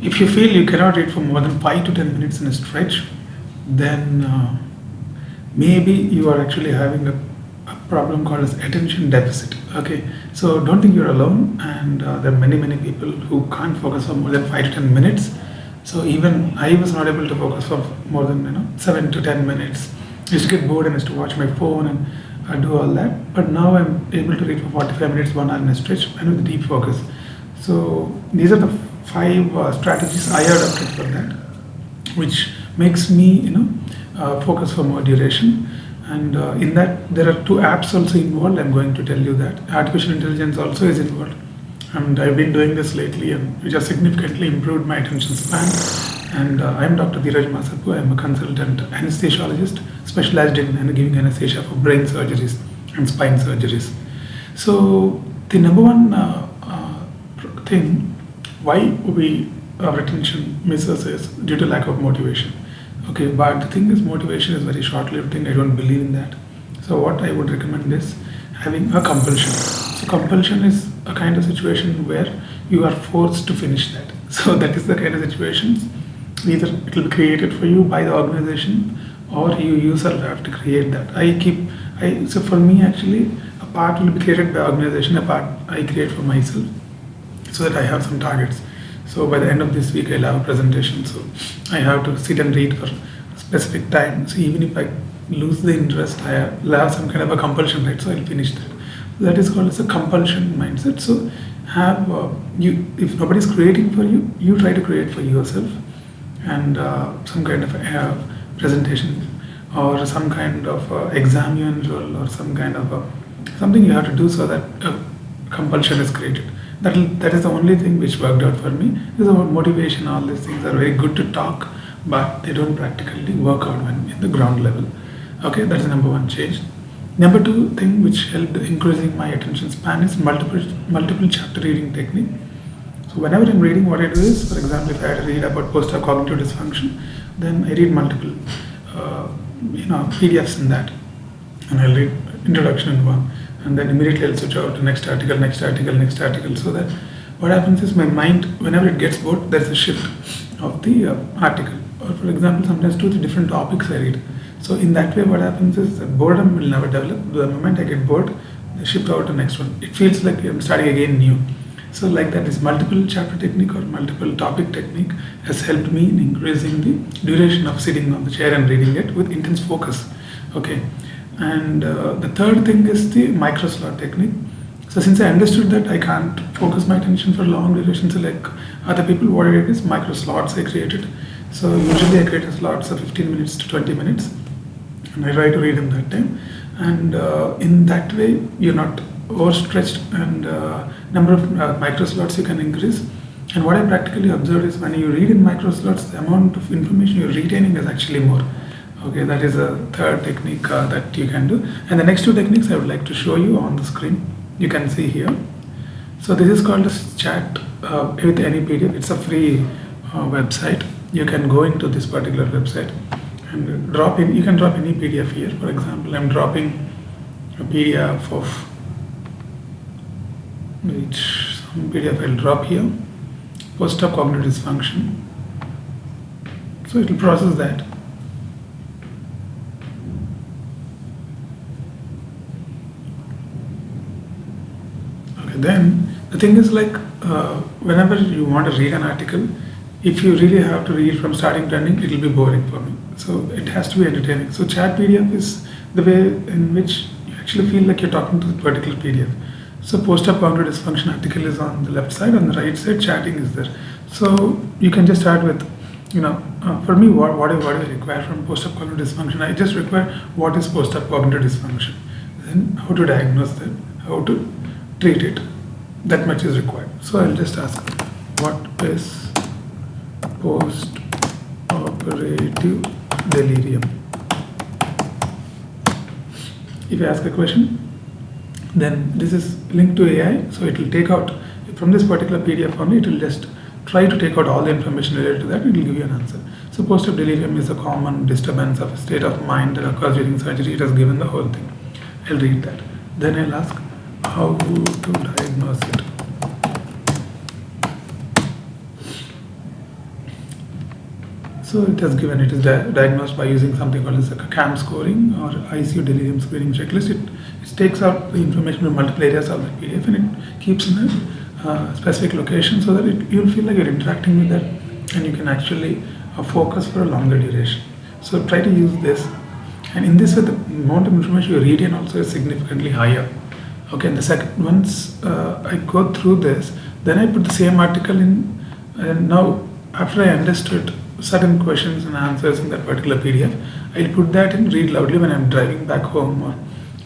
If you feel you cannot read for more than 5 to 10 minutes in a stretch, then maybe you are actually having a problem called as attention deficit. Okay, so don't think you're alone, and there are many people who can't focus for more than 5 to 10 minutes. So even I was not able to focus for more than 7 to 10 minutes. I used to get bored and used to watch my phone and do all that. But now I'm able to read for 45 minutes, 1 hour in a stretch, and with deep focus. So these are the 5 strategies I adopted for that, which makes me focus for more duration. And in that there are 2 apps also involved. I'm going to tell you that artificial intelligence also is involved, and I've been doing this lately, and which has significantly improved my attention span. And I'm Dr. Dheeraj Masapu. I'm a consultant anesthesiologist specialized in giving anesthesia for brain surgeries and spine surgeries. So the number one thing why our attention misses is due to lack of motivation. Okay, but the thing is, motivation is very short-lived thing. I don't believe in that. So what I would recommend is having a compulsion. So compulsion is a kind of situation where you are forced to finish that. So that is the kind of situations. Either it will be created for you by the organization, or you yourself have to create that. So for me actually, a part will be created by organization, a part I create for myself, so that I have some targets. So by the end of this week, I'll have a presentation. So I have to sit and read for a specific time. So even if I lose the interest, will have some kind of a compulsion, right? So I'll finish that. That is called as a compulsion mindset. So have if nobody's creating for you, you try to create for yourself, and some kind of presentation, or some kind of exam you enroll, or some kind of something you have to do, so that compulsion is created. That is the only thing which worked out for me. Because about motivation, all these things are very good to talk, but they don't practically work out when in the ground level. Okay, that's the number 1 change. Number 2 thing which helped increasing my attention span is multiple chapter reading technique. So whenever I'm reading, what I do is, for example, if I had to read about post-op cognitive dysfunction, then I read multiple PDFs in that, and I'll read introduction in one, and then immediately I'll switch out to next article, so that what happens is my mind, whenever it gets bored, there's a shift of the article. Or for example, sometimes 2 to 3 different topics I read. So in that way, what happens is that boredom will never develop. The moment I get bored, I shift out to next one. It feels like I'm starting again new. So like that, this multiple chapter technique or multiple topic technique has helped me in increasing the duration of sitting on the chair and reading it with intense focus. Okay, and the third thing is the micro slot technique. So since I understood that I can't focus my attention for long durations like other people, what I did is micro slots I created. So usually I create slots of 15 minutes to 20 minutes, and I try to read in that time. And in that way, you're not overstretched, and number of micro slots you can increase. And what I practically observed is when you read in micro slots, the amount of information you're retaining is actually more. Okay, that is a third technique that you can do. And the next 2 techniques I would like to show you on the screen. You can see here. So this is called as chat with any PDF. It's a free website. You can go into this particular website and drop in. You can drop any PDF here. For example, I'm dropping a PDF of some PDF I'll drop here. Post-op cognitive dysfunction. So it will process that. Okay, then the thing is like whenever you want to read an article, if you really have to read from starting to ending, it will be boring for me. So it has to be entertaining. So chat PDF is the way in which you actually feel like you're talking to the particular PDF. So post-op cognitive dysfunction article is on the left side, on the right side chatting is there. So you can just start with, for me, what do I require from post-op cognitive dysfunction? I just require what is post-op cognitive dysfunction, then how to diagnose that, how to treat it. That much is required. So I'll just ask, what is post-operative delirium? If I ask a question, then this is linked to AI, so it will take out from this particular PDF only, it will just try to take out all the information related to that, it will give you an answer. So post-op delirium is a common disturbance of a state of mind that occurs during surgery. It has given the whole thing. I'll read that. Then I'll ask how to diagnose it. So it has given, it is diagnosed by using something called as a CAM scoring or ICU delirium screening checklist. It takes out the information from multiple areas of the PDF and it keeps in a specific location so that you'll feel like you're interacting with that and you can actually focus for a longer duration. So try to use this, and in this way the amount of information you read in also is significantly higher. Okay, and the second, once I go through this, then I put the same article in, and now after I understood certain questions and answers in that particular PDF, I'll put that in read loudly when I'm driving back home or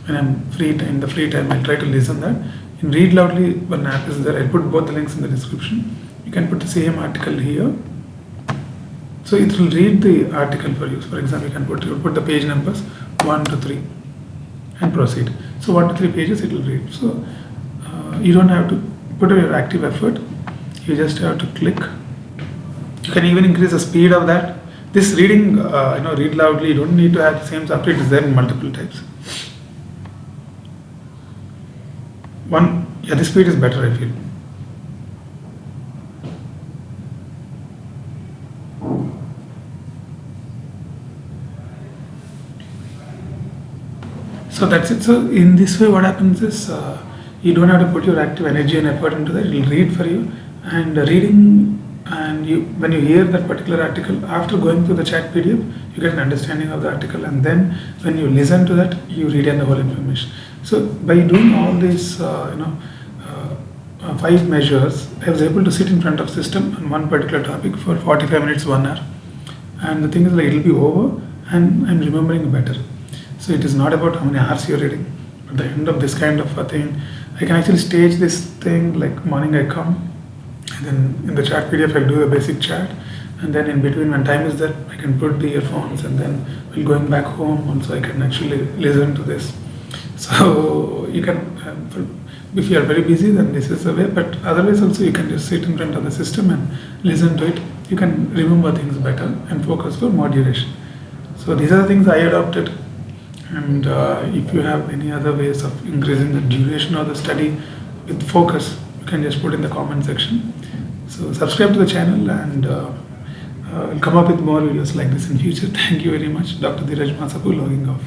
when I'm in the free time. I'll try to listen that. In read loudly, one app is there. I'll put both the links in the description. You can put the same article here. So it will read the article for you. For example, you put the page numbers 1 to 3 and proceed. So 1 to 3 pages it will read. So you don't have to put your active effort. You just have to click. You can even increase the speed of that. This reading, read loudly, you don't need to have the same software. It is there in multiple types. The speed is better, I feel. So that's it. So in this way, what happens is you don't have to put your active energy and effort into that. It will read for you, and reading. And when you hear that particular article, after going through the chat PDF, you get an understanding of the article, and then when you listen to that, you retain the whole information. So by doing all these, 5 measures, I was able to sit in front of system on one particular topic for 45 minutes, 1 hour. And the thing is, like, it'll be over, and I'm remembering better. So it is not about how many hours you're reading. At the end of this kind of a thing, I can actually stage this thing like morning I come. And then in the chat PDF, I'll do a basic chat, and then in between, when time is there, I can put the earphones, and then while going back home, also I can actually listen to this. So you can, if you are very busy, then this is the way. But otherwise, also you can just sit in front of the system and listen to it. You can remember things better and focus for more duration. So these are the things I adopted. And if you have any other ways of increasing the duration of the study with focus, you can just put in the comment section. So subscribe to the channel, and we'll come up with more videos like this in future. Thank you very much. Dr. Dheeraj Masapu logging off.